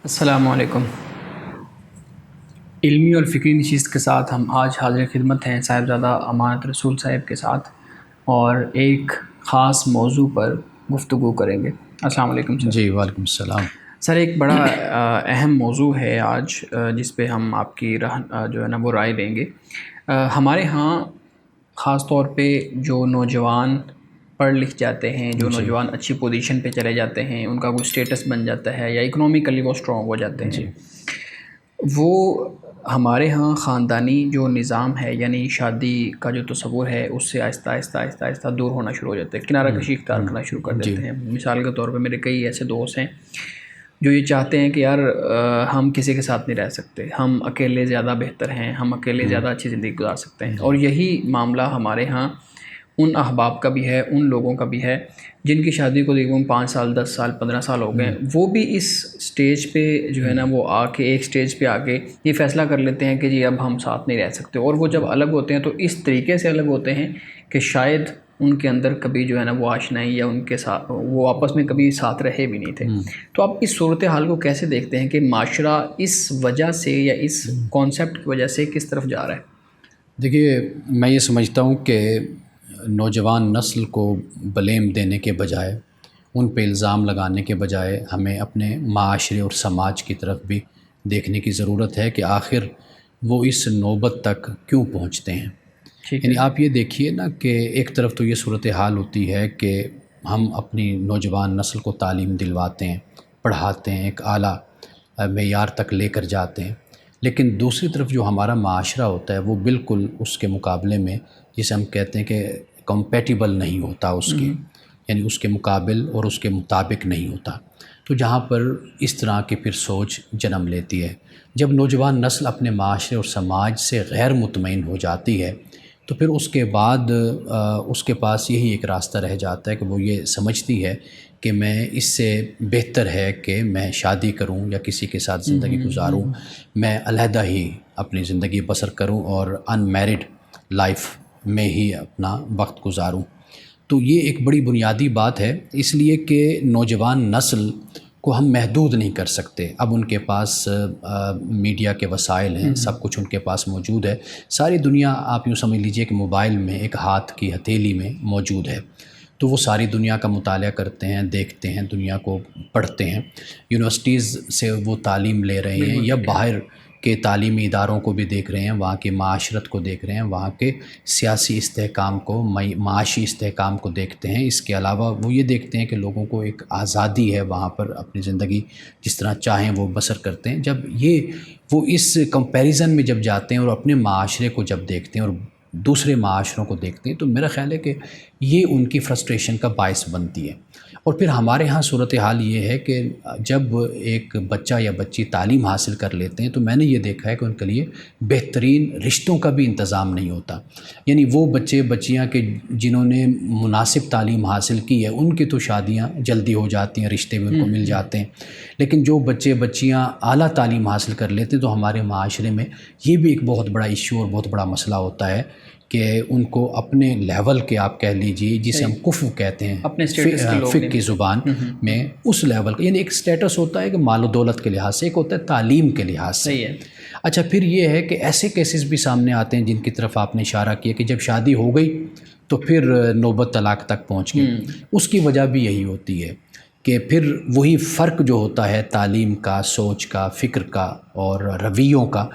السلام علیکم۔ علمی اور فکری نشست کے ساتھ ہم آج حاضر خدمت ہیں صاحبزادہ امانت رسول صاحب کے ساتھ، اور ایک خاص موضوع پر گفتگو کریں گے۔ السلام علیکم سر۔ جی وعلیکم السلام۔ سر ایک بڑا اہم موضوع ہے آج، جس پہ ہم آپ کی جو ہے نا وہ رائے لیں گے۔ ہمارے ہاں خاص طور پہ جو نوجوان پڑھ لکھ جاتے ہیں، جو جی نوجوان اچھی پوزیشن پہ چلے جاتے ہیں، ان کا کوئی اسٹیٹس بن جاتا ہے یا اکنومیکلی وہ اسٹرانگ ہو جاتے ہیں، جی وہ ہمارے ہاں خاندانی جو نظام ہے، یعنی شادی کا جو تصور ہے، اس سے آہستہ آہستہ آہستہ آہستہ دور ہونا شروع ہو جاتے ہیں، کنارہ کشی اختیار کرنا شروع کر جی دیتے ہیں۔ مثال کے طور پہ میرے کئی ایسے دوست ہیں جو یہ چاہتے ہیں کہ یار ہم کسی کے ساتھ نہیں رہ سکتے، ہم اکیلے زیادہ بہتر ہیں، ہم اکیلے زیادہ اچھی زندگی گزار سکتے ہیں۔ اور یہی معاملہ ہمارے ہاں ان احباب کا بھی ہے، ان لوگوں کا بھی ہے جن کی شادی کو تقریباً 5 سال 10 سال 15 سال ہو گئے ہیں، وہ بھی اس سٹیج پہ جو ہے نا وہ آ کے ایک سٹیج پہ آ کے یہ فیصلہ کر لیتے ہیں کہ جی اب ہم ساتھ نہیں رہ سکتے۔ اور وہ جب الگ ہوتے ہیں تو اس طریقے سے الگ ہوتے ہیں کہ شاید ان کے اندر کبھی جو ہے نا وہ آشنائی یا ان کے ساتھ وہ آپس میں کبھی ساتھ رہے بھی نہیں تھے۔ تو آپ اس صورتحال کو کیسے دیکھتے ہیں کہ معاشرہ اس وجہ سے یا اس کانسیپٹ کی وجہ سے کس طرف جا رہا ہے؟ دیکھیے، میں یہ سمجھتا ہوں کہ نوجوان نسل کو بلیم دینے کے بجائے، ان پہ الزام لگانے کے بجائے، ہمیں اپنے معاشرے اور سماج کی طرف بھی دیکھنے کی ضرورت ہے کہ آخر وہ اس نوبت تک کیوں پہنچتے ہیں۔ ٹھیک یعنی ہے۔ آپ یہ دیکھیے نا کہ ایک طرف تو یہ صورتحال ہوتی ہے کہ ہم اپنی نوجوان نسل کو تعلیم دلواتے ہیں، پڑھاتے ہیں، ایک اعلیٰ معیار تک لے کر جاتے ہیں، لیکن دوسری طرف جو ہمارا معاشرہ ہوتا ہے وہ بالکل اس کے مقابلے میں، جسے ہم کہتے ہیں کہ کمپیٹیبل نہیں ہوتا اس کے، یعنی اس کے مقابل اور اس کے مطابق نہیں ہوتا۔ تو جہاں پر اس طرح کی پھر سوچ جنم لیتی ہے، جب نوجوان نسل اپنے معاشرے اور سماج سے غیر مطمئن ہو جاتی ہے تو پھر اس کے بعد اس کے پاس یہی ایک راستہ رہ جاتا ہے کہ وہ یہ سمجھتی ہے کہ میں اس سے بہتر ہے کہ میں شادی کروں یا کسی کے ساتھ زندگی گزاروں، میں علیحدہ ہی اپنی زندگی بسر کروں اور ان میرڈ لائف میں ہی اپنا وقت گزاروں۔ تو یہ ایک بڑی بنیادی بات ہے، اس لیے کہ نوجوان نسل کو ہم محدود نہیں کر سکتے۔ اب ان کے پاس میڈیا کے وسائل ہیں، سب کچھ ان کے پاس موجود ہے، ساری دنیا آپ یوں سمجھ لیجئے کہ موبائل میں ایک ہاتھ کی ہتھیلی میں موجود ہے۔ تو وہ ساری دنیا کا مطالعہ کرتے ہیں، دیکھتے ہیں، دنیا کو پڑھتے ہیں، یونیورسٹیز سے وہ تعلیم لے رہے ہیں یا باہر کے تعلیمی اداروں کو بھی دیکھ رہے ہیں، وہاں کے معاشرت کو دیکھ رہے ہیں، وہاں کے سیاسی استحکام کو، معاشی استحکام کو دیکھتے ہیں۔ اس کے علاوہ وہ یہ دیکھتے ہیں کہ لوگوں کو ایک آزادی ہے وہاں پر اپنی زندگی جس طرح چاہیں وہ بسر کرتے ہیں۔ جب وہ اس کمپیریزن میں جب جاتے ہیں اور اپنے معاشرے کو جب دیکھتے ہیں اور دوسرے معاشروں کو دیکھتے ہیں تو میرا خیال ہے کہ یہ ان کی فرسٹریشن کا باعث بنتی ہے۔ اور پھر ہمارے ہاں صورتحال یہ ہے کہ جب ایک بچہ یا بچی تعلیم حاصل کر لیتے ہیں تو میں نے یہ دیکھا ہے کہ ان کے لیے بہترین رشتوں کا بھی انتظام نہیں ہوتا۔ یعنی وہ بچے بچیاں کہ جنہوں نے مناسب تعلیم حاصل کی ہے ان کی تو شادیاں جلدی ہو جاتی ہیں، رشتے بھی ان کو مل جاتے ہیں، لیکن جو بچے بچیاں اعلیٰ تعلیم حاصل کر لیتے ہیں تو ہمارے معاشرے میں یہ بھی ایک بہت بڑا ایشو اور بہت بڑا مسئلہ ہوتا ہے کہ ان کو اپنے لیول کے، آپ کہہ لیجئے جسے ہم کفو کہتے ہیں اپنے اسٹیٹس کے لوگ فقہ کی زبان میں، اس لیول کا، یعنی ایک سٹیٹس ہوتا ہے کہ مال و دولت کے لحاظ سے، ایک ہوتا ہے تعلیم کے لحاظ سے۔ صحیح ہے۔ اچھا، پھر یہ ہے کہ ایسے کیسز بھی سامنے آتے ہیں جن کی طرف آپ نے اشارہ کیا کہ جب شادی ہو گئی تو پھر نوبت طلاق تک پہنچ گئی۔ اس کی وجہ بھی یہی ہوتی ہے کہ پھر وہی فرق جو ہوتا ہے تعلیم کا، سوچ کا، فکر کا اور رویوں کا،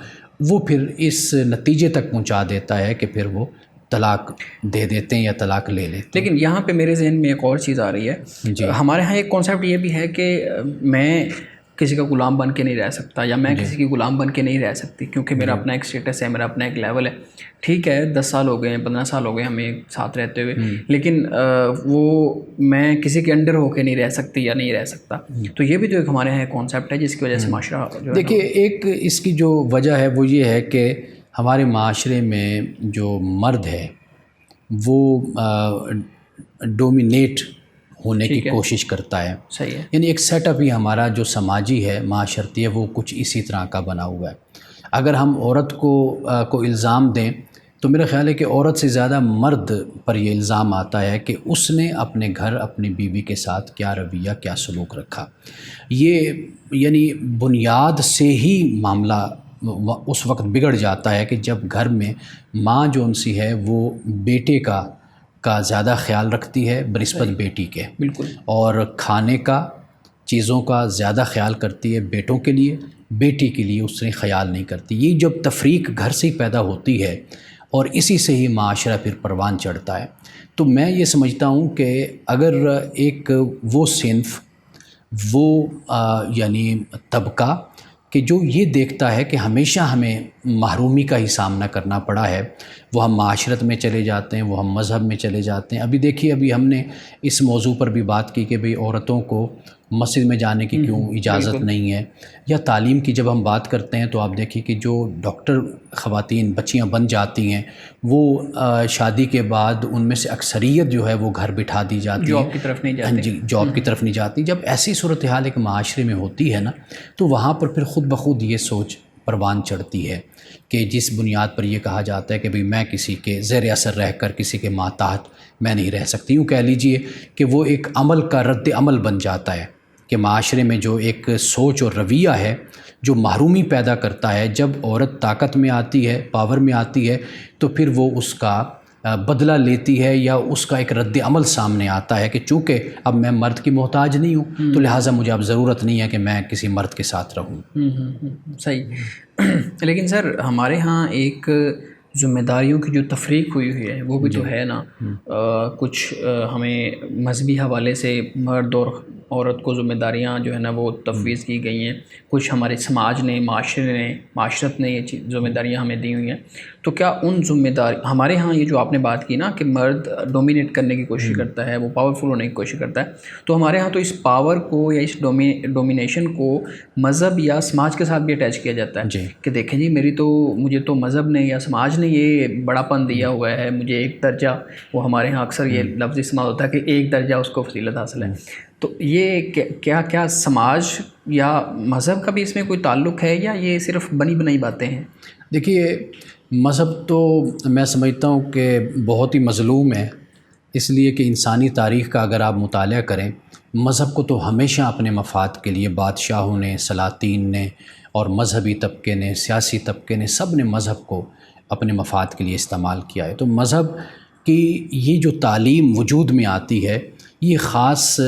وہ پھر اس نتیجے تک پہنچا دیتا ہے کہ پھر وہ طلاق دے دیتے ہیں یا طلاق لے لیتے ہیں۔ لیکن یہاں پہ میرے ذہن میں ایک اور چیز آ رہی ہے۔ جی ہمارے ہاں ایک کانسیپٹ یہ بھی ہے کہ میں کسی کا غلام بن کے نہیں رہ سکتا، یا میں کسی کی غلام بن کے نہیں رہ سکتی، کیونکہ میرا اپنا ایک اسٹیٹس ہے، میرا اپنا ایک لیول ہے۔ ٹھیک ہے، 10 سال ہو گئے ہیں، 15 سال ہو گئے ہمیں ساتھ رہتے ہوئے، لیکن وہ میں کسی کے انڈر ہو کے نہیں رہ سکتی یا نہیں رہ سکتا۔ تو یہ بھی تو ایک ہمارے یہاں کانسیپٹ ہے جس کی وجہ سے معاشرہ جو ہے، دیکھیے، ایک اس کی جو وجہ ہے وہ یہ ہے کہ ہمارے معاشرے میں جو مرد ہے وہ ڈومینیٹ ہونے کی کوشش کرتا ہے۔ صحیح ہے۔ یعنی ایک سیٹ اپ ہی ہمارا جو سماجی ہے، معاشرتی ہے، وہ کچھ اسی طرح کا بنا ہوا ہے۔ اگر ہم عورت کو الزام دیں تو میرا خیال ہے کہ عورت سے زیادہ مرد پر یہ الزام آتا ہے کہ اس نے اپنے گھر اپنی بیوی کے ساتھ کیا رویہ کیا سلوک رکھا. یہ یعنی بنیاد سے ہی معاملہ اس وقت بگڑ جاتا ہے کہ جب گھر میں ماں جو ان سی ہے وہ بیٹے کا زیادہ خیال رکھتی ہے بنسبت بیٹی کے، بالکل، اور کھانے کا چیزوں کا زیادہ خیال کرتی ہے بیٹوں کے لیے، بیٹی کے لیے اس نے خیال نہیں کرتی. یہ جب تفریق گھر سے ہی پیدا ہوتی ہے اور اسی سے ہی معاشرہ پھر پروان چڑھتا ہے. تو میں یہ سمجھتا ہوں کہ اگر ایک وہ صنف وہ یعنی طبقہ کہ جو یہ دیکھتا ہے کہ ہمیشہ ہمیں محرومی کا ہی سامنا کرنا پڑا ہے، وہ ہم معاشرت میں چلے جاتے ہیں، وہ ہم مذہب میں چلے جاتے ہیں. ابھی دیکھیے، ابھی ہم نے اس موضوع پر بھی بات کی کہ بھئی عورتوں کو مسجد میں جانے کی کیوں اجازت بالکل. نہیں ہے، یا تعلیم کی جب ہم بات کرتے ہیں تو آپ دیکھیے کہ جو ڈاکٹر خواتین بچیاں بن جاتی ہیں وہ شادی کے بعد ان میں سے اکثریت جو ہے وہ گھر بٹھا دی جاتی ہے، جاب کی طرف نہیں جاتے. جی جاب کی طرف نہیں جاتی. جب ایسی صورتحال ایک معاشرے میں ہوتی ہے نا، تو وہاں پر پھر خود بخود یہ سوچ پروان چڑھتی ہے کہ جس بنیاد پر یہ کہا جاتا ہے کہ بھئی میں کسی کے زیر اثر رہ کر کسی کے ماتحت میں نہیں رہ سکتی. یوں کہہ لیجئے کہ وہ ایک عمل کا رد عمل بن جاتا ہے کہ معاشرے میں جو ایک سوچ اور رویہ ہے جو محرومی پیدا کرتا ہے، جب عورت طاقت میں آتی ہے، پاور میں آتی ہے، تو پھر وہ اس کا بدلہ لیتی ہے یا اس کا ایک رد عمل سامنے آتا ہے کہ چونکہ اب میں مرد کی محتاج نہیں ہوں تو لہٰذا مجھے اب ضرورت نہیں ہے کہ میں کسی مرد کے ساتھ رہوں. صحیح. لیکن سر ہمارے ہاں ایک ذمہ داریوں کی جو تفریق ہوئی ہے وہ بھی تو ہے نا. کچھ ہمیں مذہبی حوالے سے مرد اور عورت کو ذمہ داریاں جو ہے نا وہ تفویض کی گئی ہیں، کچھ ہمارے سماج نے معاشرت نے یہ ذمہ داریاں ہمیں دی ہوئی ہیں. تو کیا ان ذمہ داری ہمارے ہاں یہ جو آپ نے بات کی نا کہ مرد ڈومینیٹ کرنے کی کوشش کرتا ہے، وہ پاورفل ہونے کی کوشش کرتا ہے، تو ہمارے ہاں تو اس پاور کو یا اس ڈومینیشن کو مذہب یا سماج کے ساتھ بھی اٹیچ کیا جاتا ہے کہ دیکھیں جی مجھے تو مذہب نے یا سماج نے یہ بڑا پن دیا ہوا ہے، مجھے ایک درجہ، وہ ہمارے ہاں اکثر یہ لفظ استعمال ہوتا ہے کہ ایک درجہ اس کو فضیلت حاصل ہے. تو یہ کیا سماج یا مذہب کا بھی اس میں کوئی تعلق ہے یا یہ صرف بنی بنائی باتیں ہیں؟ دیکھیے، مذہب تو میں سمجھتا ہوں کہ بہت ہی مظلوم ہے، اس لیے کہ انسانی تاریخ کا اگر آپ مطالعہ کریں، مذہب کو تو ہمیشہ اپنے مفاد کے لیے بادشاہوں نے، سلاطین نے اور مذہبی طبقے نے، سیاسی طبقے نے، سب نے مذہب کو اپنے مفاد کے لیے استعمال کیا ہے. تو مذہب کی یہ جو تعلیم وجود میں آتی ہے، یہ خاص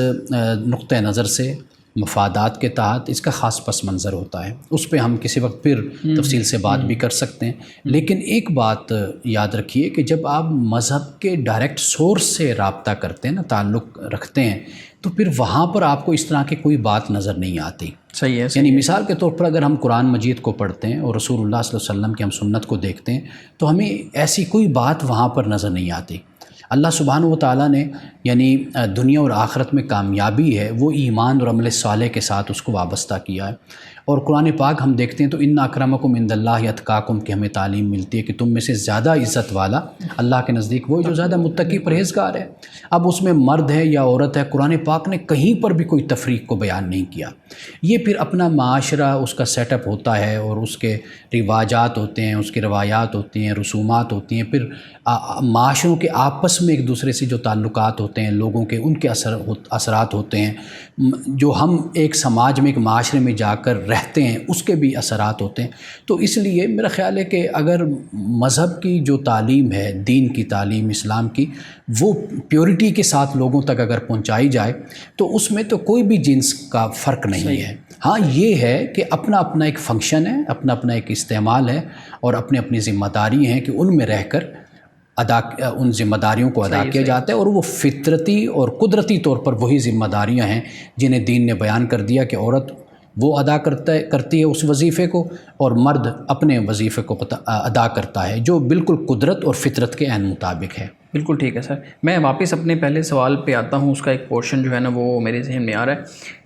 نقطہ نظر سے مفادات کے تحت اس کا خاص پس منظر ہوتا ہے. اس پہ ہم کسی وقت پھر تفصیل سے بات بھی کر سکتے ہیں. لیکن ایک بات یاد رکھیے کہ جب آپ مذہب کے ڈائریکٹ سورس سے رابطہ کرتے ہیں نا، تعلق رکھتے ہیں، تو پھر وہاں پر آپ کو اس طرح کی کوئی بات نظر نہیں آتی. صحیح ہے. یعنی مثال کے طور پر اگر ہم قرآن مجید کو پڑھتے ہیں اور رسول اللہ صلی اللہ علیہ وسلم کی ہم سنت کو دیکھتے ہیں تو ہمیں ایسی کوئی بات وہاں پر نظر نہیں آتی. اللہ سبحانہ و تعالیٰ نے یعنی دنیا اور آخرت میں کامیابی ہے وہ ایمان اور عمل صالح کے ساتھ اس کو وابستہ کیا ہے. اور قرآن پاک ہم دیکھتے ہیں تو ان اکرمکم عند اللہ اتقاکم کی ہمیں تعلیم ملتی ہے کہ تم میں سے زیادہ عزت والا اللہ کے نزدیک وہ جو زیادہ متقی پرہیزگار ہے. اب اس میں مرد ہے یا عورت ہے، قرآن پاک نے کہیں پر بھی کوئی تفریق کو بیان نہیں کیا. یہ پھر اپنا معاشرہ اس کا سیٹ اپ ہوتا ہے اور اس کے رواجات ہوتے ہیں، اس کی روایات ہوتی ہیں، رسومات ہوتی ہیں، پھر معاشروں کے آپس میں ایک دوسرے سے جو تعلقات ہوتے ہیں لوگوں کے، ان کے اثرات ہوتے ہیں، جو ہم ایک سماج میں ایک معاشرے میں جا کر رہتے ہیں اس کے بھی اثرات ہوتے ہیں. تو اس لیے میرا خیال ہے کہ اگر مذہب کی جو تعلیم ہے، دین کی تعلیم اسلام کی، وہ پیورٹی کے ساتھ لوگوں تک اگر پہنچائی جائے تو اس میں تو کوئی بھی جنس کا فرق نہیں ہے. ہاں یہ ہے کہ اپنا اپنا ایک فنکشن ہے، اپنا اپنا ایک استعمال ہے اور اپنی اپنی ذمہ داری ہیں کہ ان میں رہ کر ان ذمہ داریوں کو ادا کیا جاتا ہے. اور وہ فطرتی اور قدرتی طور پر وہی ذمہ داریاں ہیں جنہیں دین نے بیان کر دیا کہ عورت وہ ادا کرتی ہے اس وظیفے کو اور مرد اپنے وظیفے کو ادا کرتا ہے، جو بالکل قدرت اور فطرت کے عین مطابق ہے. بالکل ٹھیک ہے سر. میں واپس اپنے پہلے سوال پہ آتا ہوں. اس کا ایک پورشن جو ہے نا وہ میرے ذہن میں آ رہا ہے.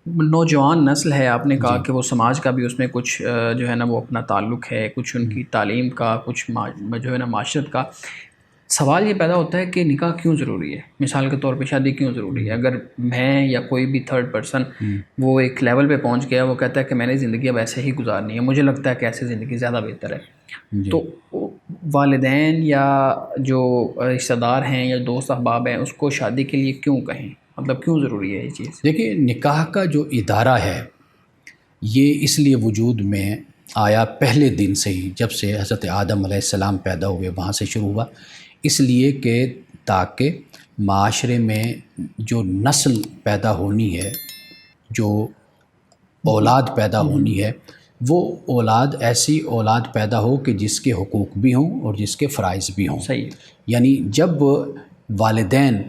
نوجوان نسل ہے، آپ نے کہا کہ وہ سماج کا بھی اس میں کچھ جو ہے نا وہ اپنا تعلق ہے، کچھ ان کی تعلیم کا، کچھ جو ہے نا معاشرت کا. سوال یہ پیدا ہوتا ہے کہ نکاح کیوں ضروری ہے؟ مثال کے طور پہ شادی کیوں ضروری ہے؟ اگر میں یا کوئی بھی تھرڈ پرسن وہ ایک لیول پہ پہنچ گیا، وہ کہتا ہے کہ میں نے زندگی اب ایسے ہی گزارنی ہے، مجھے لگتا ہے کہ ایسے زندگی زیادہ بہتر ہے، تو والدین یا جو رشتہ دار ہیں یا دوست احباب ہیں اس کو شادی کے لیے کیوں کہیں، مطلب کیوں ضروری ہے یہ چیز؟ دیکھیے، نکاح کا جو ادارہ ہے یہ اس لیے وجود میں آیا پہلے دن سے ہی، جب سے حضرت آدم علیہ السلام پیدا ہوئے وہاں سے شروع ہوا، اس لیے کہ تاکہ معاشرے میں جو نسل پیدا ہونی ہے، جو اولاد پیدا ہونی ہے، وہ اولاد ایسی اولاد پیدا ہو کہ جس کے حقوق بھی ہوں اور جس کے فرائض بھی ہوں۔ صحیح۔ یعنی جب والدین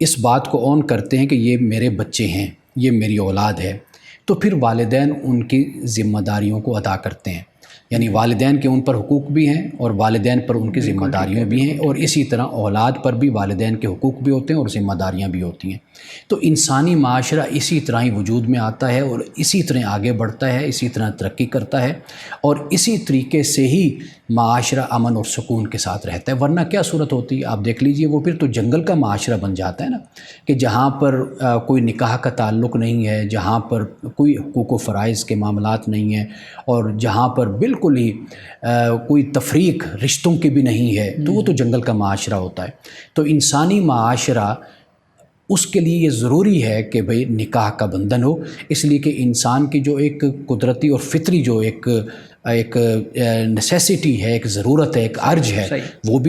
اس بات کو اون کرتے ہیں کہ یہ میرے بچے ہیں، یہ میری اولاد ہے، تو پھر والدین ان کی ذمہ داریوں کو ادا کرتے ہیں، یعنی والدین کے ان پر حقوق بھی ہیں اور والدین پر ان کی ذمہ داریاں بھی ہیں، اور اسی طرح اولاد پر بھی والدین کے حقوق بھی ہوتے ہیں اور ذمہ داریاں بھی ہوتی ہیں۔ تو انسانی معاشرہ اسی طرح ہی وجود میں آتا ہے اور اسی طرح آگے بڑھتا ہے، اسی طرح ترقی کرتا ہے، اور اسی طریقے سے ہی معاشرہ امن اور سکون کے ساتھ رہتا ہے۔ ورنہ کیا صورت ہوتی ہے؟ آپ دیکھ لیجئے، وہ پھر تو جنگل کا معاشرہ بن جاتا ہے نا، کہ جہاں پر کوئی نکاح کا تعلق نہیں ہے، جہاں پر کوئی حقوق و فرائض کے معاملات نہیں ہیں، اور جہاں پر بالکل ہی کوئی تفریق رشتوں کی بھی نہیں ہے، تو وہ تو جنگل کا معاشرہ ہوتا ہے۔ تو انسانی معاشرہ، اس کے لیے یہ ضروری ہے کہ بھئی نکاح کا بندھن ہو، اس لیے کہ انسان کی جو ایک قدرتی اور فطری جو ایک نیسیسٹی ہے، ایک ضرورت ہے، ایک ارج ہے، وہ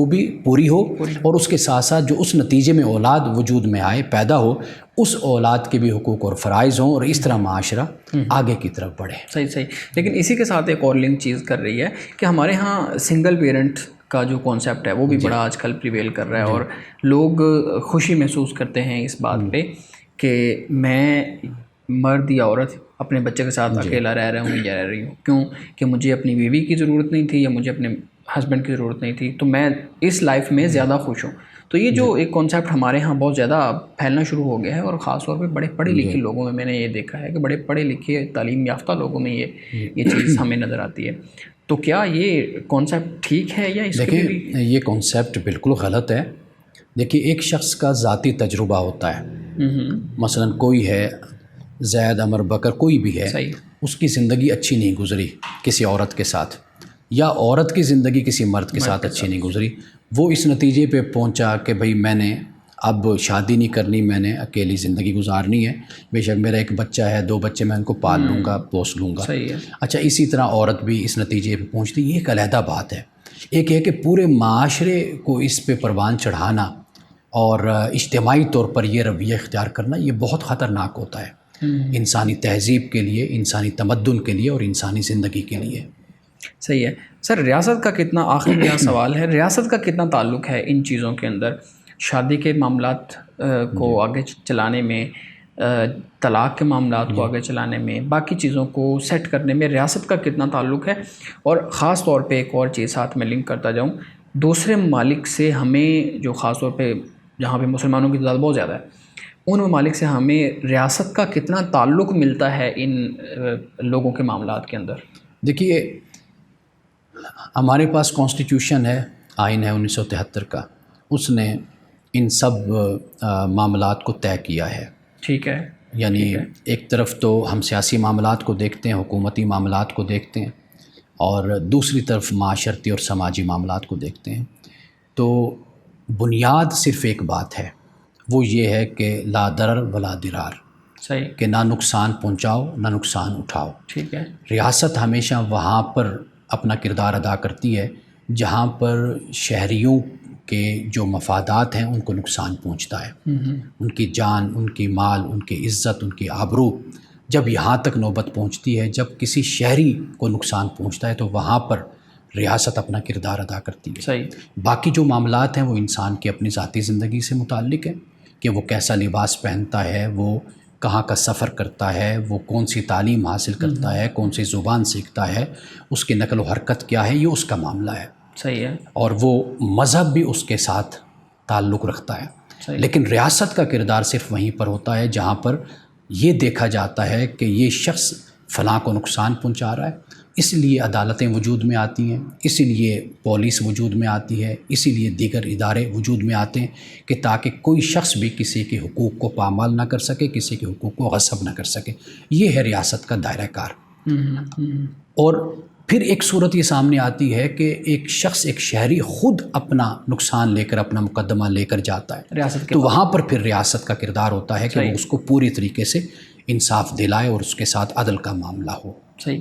بھی پوری ہو، اور اس کے ساتھ ساتھ جو اس نتیجے میں اولاد وجود میں آئے، پیدا ہو، اس اولاد کے بھی حقوق اور فرائض ہوں، اور اس طرح معاشرہ آگے کی طرف بڑھے۔ صحیح۔ لیکن اسی کے ساتھ ایک اور لنک چیز کر رہی ہے کہ ہمارے ہاں سنگل پیرنٹ کا جو کانسیپٹ ہے وہ بھی بڑا آج کل پریویل کر رہا ہے، اور لوگ خوشی محسوس کرتے ہیں اس بات پہ کہ میں مرد یا عورت اپنے بچے کے ساتھ اکیلا رہ رہا ہوں یا رہ رہی ہوں، کیوں کہ مجھے اپنی بیوی کی ضرورت نہیں تھی یا مجھے اپنے ہسبینڈ کی ضرورت نہیں تھی، تو میں اس لائف میں زیادہ خوش ہوں۔ تو یہ جو ایک کانسیپٹ ہمارے ہاں بہت زیادہ پھیلنا شروع ہو گیا ہے، اور خاص طور پہ بڑے پڑھے لکھے لوگوں میں نے یہ دیکھا ہے کہ بڑے پڑھے لکھے تعلیم یافتہ لوگوں میں یہ چیز ہمیں نظر آتی ہے۔ تو کیا یہ کانسیپٹ ٹھیک ہے یا اس کے بھی؟ دیکھیں، یہ کانسیپٹ بالکل غلط ہے۔ دیکھیے، ایک شخص کا ذاتی تجربہ ہوتا ہے، مثلا کوئی ہے، زید، عمر، بکر، کوئی بھی ہے، اس کی زندگی اچھی نہیں گزری کسی عورت کے ساتھ، یا عورت کی زندگی کسی مرد کے ساتھ اچھی نہیں گزری، وہ اس نتیجے پہ پہنچا کہ بھئی میں نے اب شادی نہیں کرنی، میں نے اکیلی زندگی گزارنی ہے، بے شک میرا ایک بچہ ہے، 2 بچے میں ان کو پال لوں گا، پوس لوں گا۔ اچھا، اسی طرح عورت بھی اس نتیجے پہ پہنچتی، یہ ایک علیحدہ بات ہے۔ ایک ہے کہ پورے معاشرے کو اس پہ پروان چڑھانا اور اجتماعی طور پر یہ رویہ اختیار کرنا، یہ بہت خطرناک ہوتا ہے انسانی تہذیب کے لیے، انسانی تمدن کے لیے اور انسانی زندگی کے لیے۔ صحیح ہے سر۔ ریاست کا کتنا، آخری میرا سوال ہے، ریاست کا کتنا تعلق ہے ان چیزوں کے اندر، شادی کے معاملات کو آگے چلانے میں، طلاق کے معاملات کو آگے چلانے میں، باقی چیزوں کو سیٹ کرنے میں ریاست کا کتنا تعلق ہے؟ اور خاص طور پہ ایک اور چیز ساتھ میں لنک کرتا جاؤں، دوسرے ممالک سے ہمیں، جو خاص طور پہ جہاں پہ مسلمانوں کی تعداد بہت زیادہ ہے، ان ممالک سے ہمیں ریاست کا کتنا تعلق ملتا ہے ان لوگوں کے معاملات کے اندر؟ دیکھیے، ہمارے پاس کانسٹیٹیوشن ہے، آئین ہے 1973 کا، اس نے ان سب معاملات کو طے کیا ہے۔ ٹھیک ہے، یعنی ایک طرف تو ہم سیاسی معاملات کو دیکھتے ہیں، حکومتی معاملات کو دیکھتے ہیں، اور دوسری طرف معاشرتی اور سماجی معاملات کو دیکھتے ہیں۔ تو بنیاد صرف ایک بات ہے، وہ یہ ہے کہ لا ضرر ولا ضرار، صحیح، کہ نہ نقصان پہنچاؤ نہ نقصان اٹھاؤ۔ ٹھیک ہے۔ ریاست ہمیشہ وہاں پر اپنا کردار ادا کرتی ہے جہاں پر شہریوں کے جو مفادات ہیں ان کو نقصان پہنچتا ہے، ان کی جان، ان کی مال، ان کی عزت، ان کی آبرو جب یہاں تک نوبت پہنچتی ہے، جب کسی شہری کو نقصان پہنچتا ہے، تو وہاں پر ریاست اپنا کردار ادا کرتی ہے۔ صحیح۔ باقی جو معاملات ہیں وہ انسان کی اپنی ذاتی زندگی سے متعلق ہیں، کہ وہ کیسا لباس پہنتا ہے، وہ کہاں کا سفر کرتا ہے، وہ کون سی تعلیم حاصل کرتا ہے، کون سی زبان سیکھتا ہے، اس کی نقل و حرکت کیا ہے، یہ اس کا معاملہ ہے۔ صحیح ہے۔ اور وہ مذہب بھی اس کے ساتھ تعلق رکھتا ہے۔ لیکن ریاست کا کردار صرف وہیں پر ہوتا ہے جہاں پر یہ دیکھا جاتا ہے کہ یہ شخص فلاں کو نقصان پہنچا رہا ہے، اس لیے عدالتیں وجود میں آتی ہیں، اسی لیے پولیس وجود میں آتی ہے، اسی لیے دیگر ادارے وجود میں آتے ہیں، کہ تاکہ کوئی شخص بھی کسی کے حقوق کو پامال نہ کر سکے، کسی کے حقوق کو غصب نہ کر سکے۔ یہ ہے ریاست کا دائرہ کار۔ اور پھر ایک صورت یہ سامنے آتی ہے کہ ایک شخص، ایک شہری خود اپنا نقصان لے کر، اپنا مقدمہ لے کر جاتا ہے، ریاست کے تو وہاں پر پھر ریاست کا کردار ہوتا ہے کہ وہ اس کو پوری طریقے سے انصاف دلائے اور اس کے ساتھ عدل کا معاملہ ہو۔ صحیح۔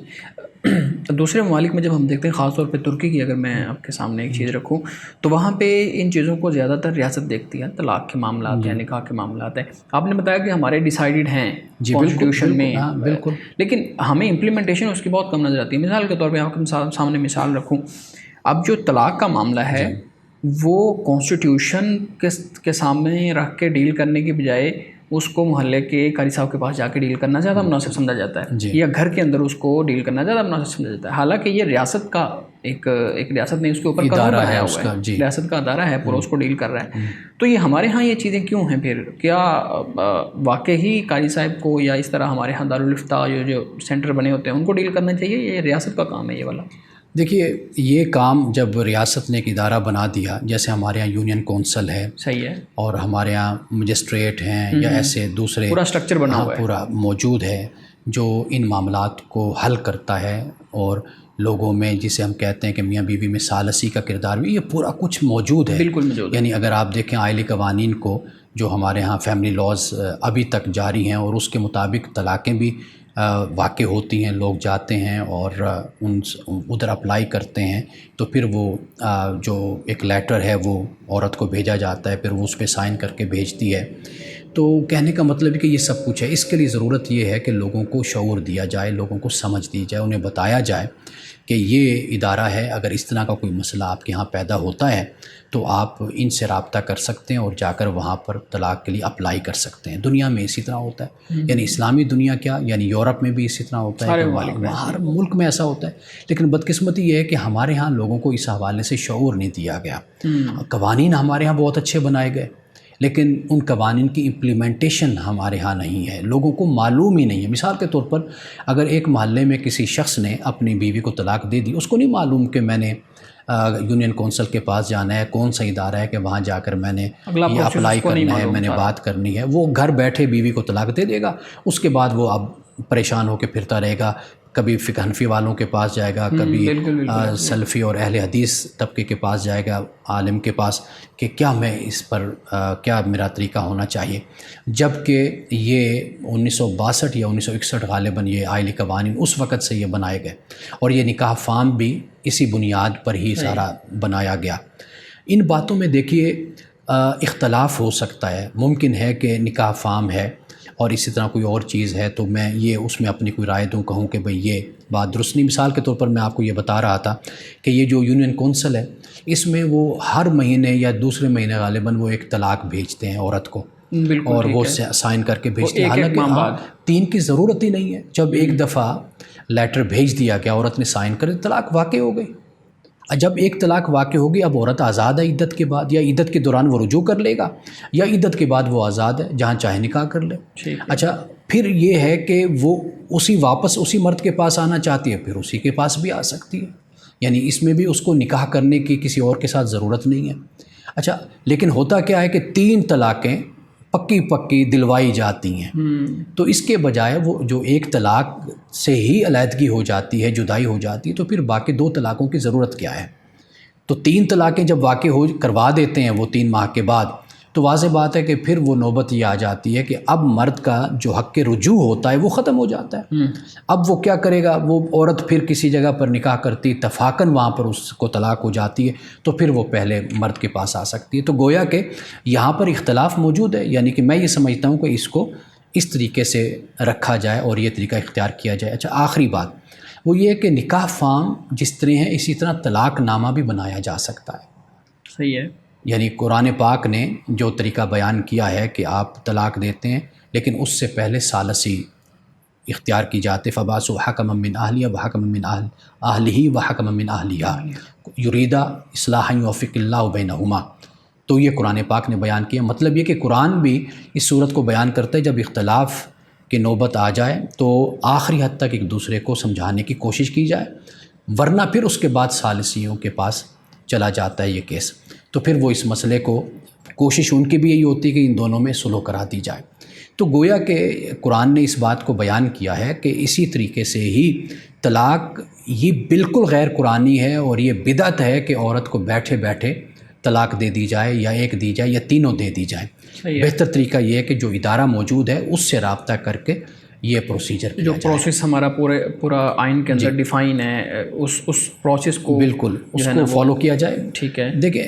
دوسرے ممالک میں جب ہم دیکھتے ہیں، خاص طور پہ ترکی کی اگر میں آپ کے سامنے ایک چیز رکھوں، تو وہاں پہ ان چیزوں کو زیادہ تر ریاست دیکھتی ہے، طلاق کے معاملات ہیں، نکاح کے معاملات ہیں۔ آپ نے بتایا کہ ہمارے ڈیسائیڈڈ ہیں کانسٹیٹیوشن میں، بالکل، لیکن ہمیں امپلیمنٹیشن اس کی بہت کم نظر آتی ہے۔ مثال کے طور پہ آپ کے سامنے مثال رکھوں، اب جو طلاق کا معاملہ ہے وہ کانسٹیٹیوشن کے سامنے رکھ کے ڈیل کرنے کی بجائے اس کو محلے کے قاری صاحب کے پاس جا کے ڈیل کرنا زیادہ مناسب سمجھا جاتا ہے، یا گھر کے اندر اس کو ڈیل کرنا زیادہ مناسب سمجھا جاتا ہے، حالانکہ یہ ریاست کا ایک ریاست نے اس کے اوپر قانون بنایا ہوا ہے، ریاست کا ادارہ ہے پورا، اس کو ڈیل کر رہا ہے۔ تو یہ ہمارے ہاں یہ چیزیں کیوں ہیں پھر؟ کیا واقعی قاری صاحب کو یا اس طرح ہمارے ہاں دارالفتاء جو سینٹر بنے ہوتے ہیں ان کو ڈیل کرنا چاہیے، یہ ریاست کا کام ہے یہ والا؟ دیکھیے، یہ کام جب ریاست نے ایک ادارہ بنا دیا، جیسے ہمارے یہاں یونین کونسل ہے، صحیح ہے، اور ہمارے یہاں مجسٹریٹ ہیں یا ایسے دوسرے پورا اسٹرکچر بنا ہوا ہے، پورا موجود ہے جو ان معاملات کو حل کرتا ہے، اور لوگوں میں جسے ہم کہتے ہیں کہ میاں بیوی میں ثالثی کا کردار بھی، یہ پورا کچھ موجود ہے، بالکل موجود ہے۔ یعنی اگر آپ دیکھیں آئلی قوانین کو، جو ہمارے ہاں فیملی لاز ابھی تک جاری ہیں، اور اس کے مطابق طلاقیں بھی واقع ہوتی ہیں، لوگ جاتے ہیں اور ادھر اپلائی کرتے ہیں، تو پھر وہ جو ایک لیٹر ہے وہ عورت کو بھیجا جاتا ہے، پھر وہ اس پہ سائن کر کے بھیجتی ہے۔ تو کہنے کا مطلب ہے کہ یہ سب کچھ ہے، اس کے لیے ضرورت یہ ہے کہ لوگوں کو شعور دیا جائے، لوگوں کو سمجھ دی جائے، انہیں بتایا جائے کہ یہ ادارہ ہے، اگر اس طرح کا کوئی مسئلہ آپ کے ہاں پیدا ہوتا ہے تو آپ ان سے رابطہ کر سکتے ہیں اور جا کر وہاں پر طلاق کے لیے اپلائی کر سکتے ہیں۔ دنیا میں اسی طرح ہوتا ہے، یعنی اسلامی دنیا کیا، یعنی یورپ میں بھی اسی طرح ہوتا ہے، ہر ملک میں ایسا ہوتا ہے، لیکن بدقسمتی یہ ہے کہ ہمارے ہاں لوگوں کو اس حوالے سے شعور نہیں دیا گیا۔ قوانین ہمارے ہاں بہت اچھے بنائے گئے، لیکن ان قوانین کی امپلیمنٹیشن ہمارے ہاں نہیں ہے، لوگوں کو معلوم ہی نہیں ہے۔ مثال کے طور پر اگر ایک محلے میں کسی شخص نے اپنی بیوی کو طلاق دے دی، اس کو نہیں معلوم کہ میں نے یونین کونسل کے پاس جانا ہے، کون سا ادارہ ہے کہ وہاں جا کر میں نے یہ اپلائی کرنا ہے، میں نے بات کرنی ہے۔ وہ گھر بیٹھے بیوی کو طلاق دے دے گا، اس کے بعد وہ اب پریشان ہو کے پھرتا رہے گا، کبھی فقہ حنفی والوں کے پاس جائے گا، کبھی سلفی اور اہل حدیث طبقے کے پاس جائے گا، عالم کے پاس، کہ کیا میں اس پر کیا میرا طریقہ ہونا چاہیے، جبکہ یہ 1962 یا 1961 غالباً یہ آئلی قوانین اس وقت سے یہ بنائے گئے، اور یہ نکاح فارم بھی اسی بنیاد پر ہی سارا بنایا گیا۔ ان باتوں میں دیکھیے اختلاف ہو سکتا ہے، ممکن ہے کہ نکاح فارم ہے اور اسی طرح کوئی اور چیز ہے تو میں یہ اس میں اپنی کوئی رائے دوں، کہوں کہ بھئی یہ بات درست نہیں۔ مثال کے طور پر میں آپ کو یہ بتا رہا تھا کہ یہ جو یونین کونسل ہے، اس میں وہ ہر مہینے یا دوسرے مہینے غالباً وہ ایک طلاق بھیجتے ہیں عورت کو، اور وہ سائن کر کے بھیجتے ہیں، حالانکہ 3 کی ضرورت ہی نہیں ہے۔ جب ایک دفعہ لیٹر بھیج دیا کہ عورت نے سائن کر، طلاق واقع ہو گئی۔ جب ایک طلاق واقع ہوگی، اب عورت آزاد ہے عدت کے بعد، یا عدت کے دوران وہ رجوع کر لے گا، یا عدت کے بعد وہ آزاد ہے، جہاں چاہے نکاح کر لے۔ اچھا، پھر یہ ہے کہ وہ واپس اسی مرد کے پاس آنا چاہتی ہے، پھر اسی کے پاس بھی آ سکتی ہے، یعنی اس میں بھی اس کو نکاح کرنے کی کسی اور کے ساتھ ضرورت نہیں ہے۔ اچھا، لیکن ہوتا کیا ہے کہ 3 طلاقیں پکی دلوائی جاتی ہیں، تو اس کے بجائے وہ جو ایک طلاق سے ہی علیحدگی ہو جاتی ہے، جدائی ہو جاتی ہے، تو پھر باقی 2 طلاقوں کی ضرورت کیا ہے؟ تو 3 طلاقیں جب واقع کروا دیتے ہیں وہ 3 ماہ کے بعد، تو واضح بات ہے کہ پھر وہ نوبت یہ آ جاتی ہے کہ اب مرد کا جو حق رجوع ہوتا ہے وہ ختم ہو جاتا ہے۔ اب وہ کیا کرے گا؟ وہ عورت پھر کسی جگہ پر نکاح کرتی، اتفاقاً وہاں پر اس کو طلاق ہو جاتی ہے، تو پھر وہ پہلے مرد کے پاس آ سکتی ہے۔ تو گویا کہ یہاں پر اختلاف موجود ہے، یعنی کہ میں یہ سمجھتا ہوں کہ اس کو اس طریقے سے رکھا جائے اور یہ طریقہ اختیار کیا جائے۔ اچھا، آخری بات وہ یہ کہ نکاح فارم جس طرح ہے اسی طرح طلاق نامہ بھی بنایا جا سکتا ہے۔ صحیح ہے، یعنی قرآن پاک نے جو طریقہ بیان کیا ہے کہ آپ طلاق دیتے ہیں، لیکن اس سے پہلے ثالثی اختیار کی جاتے، فبعثوا حکما من اہلیہ وحکما من اہلہ وحکما من اہلیہا یریدا اصلاحا یوفق اللہ بینہما۔ تو یہ قرآن پاک نے بیان کیا۔ مطلب یہ کہ قرآن بھی اس صورت کو بیان کرتا ہے جب اختلاف کی نوبت آ جائے تو آخری حد تک ایک دوسرے کو سمجھانے کی کوشش کی جائے، ورنہ پھر اس کے بعد ثالثیوں کے پاس چلا جاتا ہے یہ کیس، تو پھر وہ اس مسئلے کو کوشش ان کی بھی یہی ہوتی ہے کہ ان دونوں میں صلح کرا دی جائے۔ تو گویا کہ قرآن نے اس بات کو بیان کیا ہے کہ اسی طریقے سے ہی طلاق یہ بالکل غیر قرآنی ہے اور یہ بدعت ہے کہ عورت کو بیٹھے بیٹھے طلاق دے دی جائے یا ایک دی جائے یا تینوں دے دی جائیں. بہتر طریقہ یہ ہے کہ جو ادارہ موجود ہے اس سے رابطہ کر کے یہ پروسیجر جو پروسیس ہمارا پورا آئین کے اندر ڈیفائن ہے اس پروسیس کو بالکل اس کو فالو کیا جائے. ٹھیک ہے. دیکھیں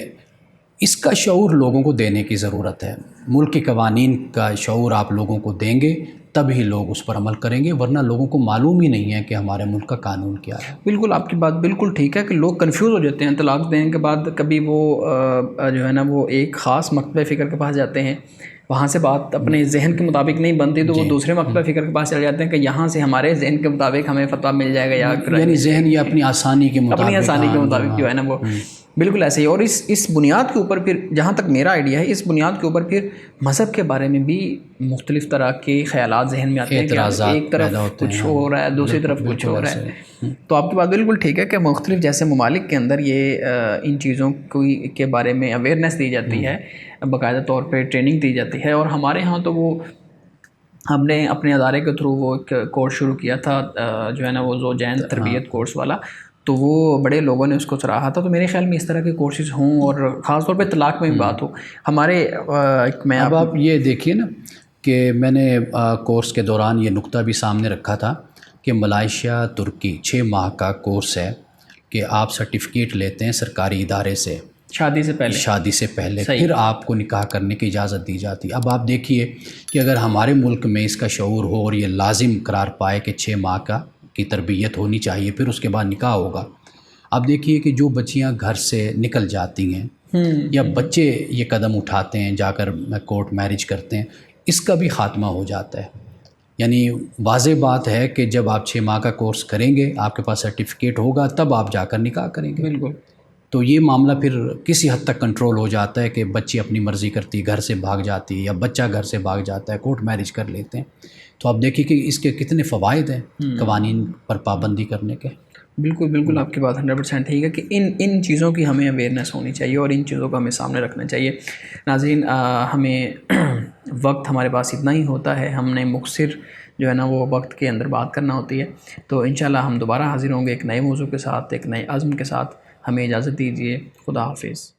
اس کا شعور لوگوں کو دینے کی ضرورت ہے. ملک کے قوانین کا شعور آپ لوگوں کو دیں گے تب ہی لوگ اس پر عمل کریں گے، ورنہ لوگوں کو معلوم ہی نہیں ہے کہ ہمارے ملک کا قانون کیا ہے. بالکل آپ کی بات بالکل ٹھیک ہے کہ لوگ کنفیوز ہو جاتے ہیں. طلاق دینے کے بعد کبھی وہ جو ہے نا وہ ایک خاص مکتبہ فکر کے پاس جاتے ہیں، وہاں سے بات اپنے ذہن کے مطابق نہیں بنتی تو وہ دوسرے مکتبہ فکر کے پاس چلے جاتے ہیں کہ یہاں سے ہمارے ذہن کے مطابق ہمیں فتویٰ مل جائے گا، یعنی ذہن یا اپنی آسانی کے مطابق جو ہے نا وہ بالکل ایسے ہی. اور اس بنیاد کے اوپر پھر جہاں تک میرا آئیڈیا ہے، اس بنیاد کے اوپر پھر مذہب کے بارے میں بھی مختلف طرح کے خیالات ذہن میں آتے ہیں کہ ایک طرف کچھ ہو رہا ہے، دوسری طرف کچھ ہو رہا ہے. تو آپ کی بات بالکل ٹھیک ہے کہ مختلف جیسے ممالک کے اندر یہ ان چیزوں کے بارے میں اویئرنیس دی جاتی ہے، باقاعدہ طور پہ ٹریننگ دی جاتی ہے. اور ہمارے ہاں تو وہ ہم نے اپنے ادارے کے تھرو وہ ایک کورس شروع کیا تھا جو ہے نا وہ زوجین تربیت کورس والا، تو وہ بڑے لوگوں نے اس کو سراہا تھا. تو میرے خیال میں اس طرح کے کورسز ہوں اور خاص طور پہ طلاق میں بھی بات ہو ہمارے میں. اب آپ یہ دیکھیے نا کہ میں نے کورس کے دوران یہ نقطہ بھی سامنے رکھا تھا کہ ملائیشیا ترکی 6 ماہ کا کورس ہے کہ آپ سرٹیفکیٹ لیتے ہیں سرکاری ادارے سے شادی سے پہلے پھر آپ کو نکاح کرنے کی اجازت دی جاتی. اب آپ دیکھیے کہ اگر ہمارے ملک میں اس کا شعور ہو اور یہ لازم قرار پائے کہ 6 ماہ کی تربیت ہونی چاہیے پھر اس کے بعد نکاح ہوگا. اب دیکھیے کہ جو بچیاں گھر سے نکل جاتی ہیں یا بچے یہ قدم اٹھاتے ہیں جا کر کورٹ میرج کرتے ہیں، اس کا بھی خاتمہ ہو جاتا ہے. یعنی واضح بات ہے کہ جب آپ 6 ماہ کا کورس کریں گے، آپ کے پاس سرٹیفکیٹ ہوگا، تب آپ جا کر نکاح کریں گے. بالکل. تو یہ معاملہ پھر کسی حد تک کنٹرول ہو جاتا ہے کہ بچی اپنی مرضی کرتی گھر سے بھاگ جاتی ہے یا بچہ گھر سے بھاگ جاتا ہے، کورٹ میرج کر لیتے ہیں. تو آپ دیکھیے کہ اس کے کتنے فوائد ہیں قوانین پر پابندی کرنے کے. بالکل آپ کی بات 100% ٹھیک ہے کہ ان چیزوں کی ہمیں اویئرنیس ہونی چاہیے اور ان چیزوں کو ہمیں سامنے رکھنا چاہیے. ناظرین ہمیں وقت ہمارے پاس اتنا ہی ہوتا ہے، ہم نے مختصر جو ہے نا وہ وقت کے اندر بات کرنا ہوتی ہے. تو انشاءاللہ ہم دوبارہ حاضر ہوں گے ایک نئے موضوع کے ساتھ، ایک نئے عزم کے ساتھ. ہمیں اجازت دیجیے. خدا حافظ.